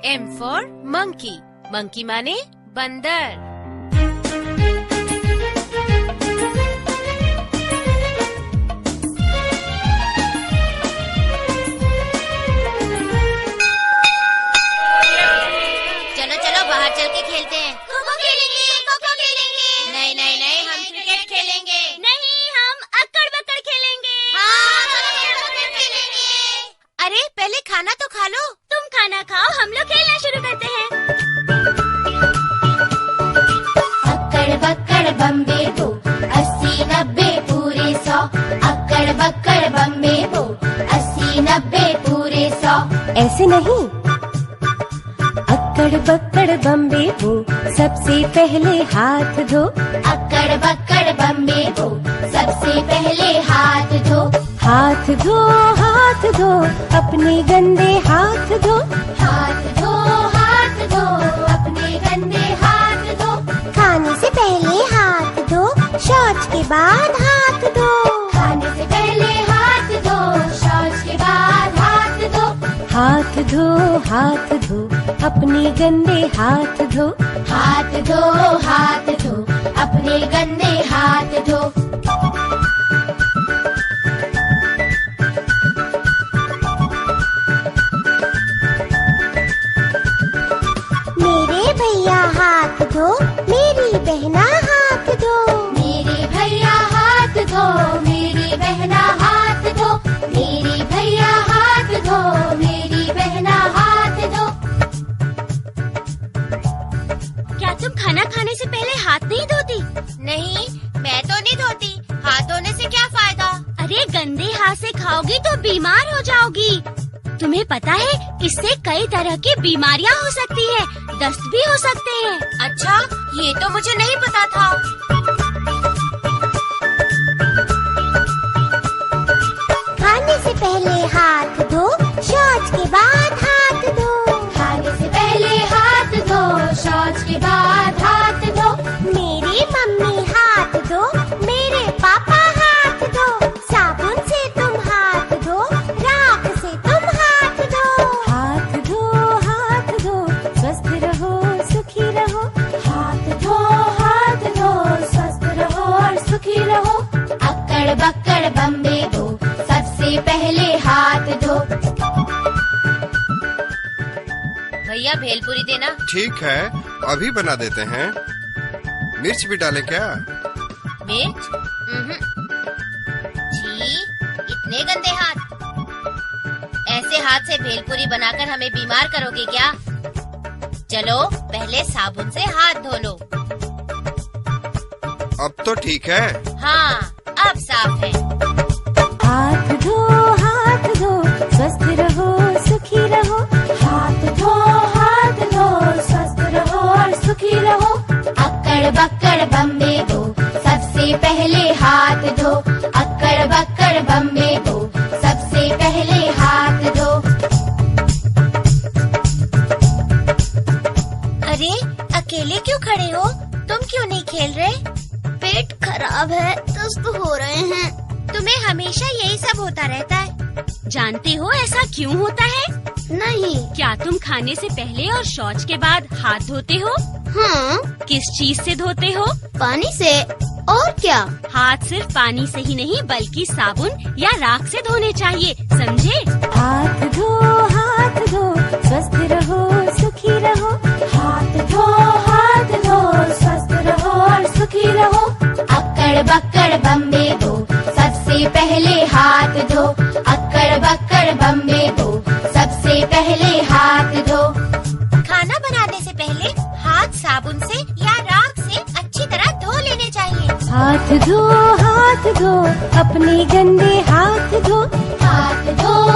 M for monkey. Monkey माने बंदर। चलो चलो बाहर चल के खेलते हैं। खो-खो खेलेंगे, खो-खो खेलेंगे। नहीं नहीं नहीं, हम क्रिकेट खेलेंगे। नहीं, हम अक्कड़-बक्कड़ खेलेंगे। हाँ, हम अक्कड़-बक्कड़ खेलेंगे। अरे पहले खाना तो खा लो। तुम खाना खाओ, हम लोग खेलना शुरू करते हैं। अक्कड़ बक्कड़ बम्बे बो, 80 90 पूरे 100। अक्कड़ बक्कड़ बम्बे बो, 80 90 पूरे 100। ऐसे नहीं, अक्कड़ बक्कड़ बम्बे बो, सबसे पहले हाथ धो। अक्कड़ बक्कड़ बम्बे बो, सबसे पहले हाथ धो। हाथ धो, हाथ धो, अपने गंदे हाथ धो। हाथ धो, हाथ धो, अपने गंदे हाथ धो। खाने से पहले हाथ धो, शौच के बाद हाथ धो। खाने से पहले हाथ धो, शौच के बाद हाथ धो। हाथ धो, हाथ धो, अपने गंदे हाथ धो। हाथ धो, हाथ धो, अपने गंदे हाथ धो। मेरे भैया हाथ धो, मेरी बहना हाथ धो। मेरे भैया हाथ धो, मेरी बहना हाथ धो। मेरी भैया हाथ धो, मेरी बहना हाथ धो। क्या तुम खाना खाने से पहले हाथ नहीं धोती? नहीं, मैं तो नहीं धोती। हाथ धोने से क्या फायदा? अरे गंदे हाथ से खाओगी तो बीमार हो जाओगी। तुम्हें पता है इससे कई तरह की बीमारियां हो सकती है, दस्त भी हो सकते हैं। अच्छा, ये तो मुझे नहीं पता था। खाने से पहले हाथ धो, शौच के बाद हाथ धो। खाने से पहले हाथ धो, शौच के बाद हाथ धो। मेरी मम्मी हाथ धो, मेरे पापा हाथ धो। साबुन से तुम हाथ धो, राख से तुम हाथ धो। हाथ धो, हाथ धो, स्वस्थ रहो, सुखी रहो। हाथ धो, स्वस्थ रहो और सुखी रहो। अक्कड़ बक्कड़ बम्बे दो, सबसे पहले हाथ धो। भैया भेलपुरी देना। ठीक है, अभी बना देते हैं। मिर्च भी डालें क्या? मिर्च? छी, इतने गंदे हाथ। ऐसे हाथ से भेलपुरी बनाकर हमें बीमार करोगे क्या? चलो पहले साबुन से हाथ धो लो। अब तो ठीक है। हाँ, अब साफ है। हाथ धो, स्वस्थ रहो, सुखी रहो। हाथ धो, स्वस्थ रहो और सुखी रहो। अक्कड़ बक्कड़ बम्बे दो, सबसे पहले हाथ धो। अक्कड़ बक्कड़ बम्बे दो, सबसे पहले हाथ धो। अरे अकेले क्यों खड़े हो? तुम क्यों नहीं खेल रहे? पेट खराब है, दस्त हो रहे हैं। तुम्हें हमेशा यही सब होता रहता है। जानते हो ऐसा क्यों होता है? नहीं। क्या तुम खाने से पहले और शौच के बाद हाथ धोते हो? हाँ। किस चीज से धोते हो? पानी से। और क्या? हाथ सिर्फ पानी से ही नहीं बल्कि साबुन या राख से धोने चाहिए, समझे? हाथ धो, स्वस्थ रहो, सुखी रहो। हाथ धो, स्वस्थ रहो और सुखी रहो। अक्कड़ बक्कड़ बम्बे दो, सबसे पहले हाथ धो। अक्कड़ बक्कड़ बम्बे दो, सबसे पहले हाथ धो। खाना बनाने से पहले हाथ साबुन से या राख से अच्छी तरह धो लेने चाहिए। हाथ धो, अपने गंदे हाथ धो। हाथ धो,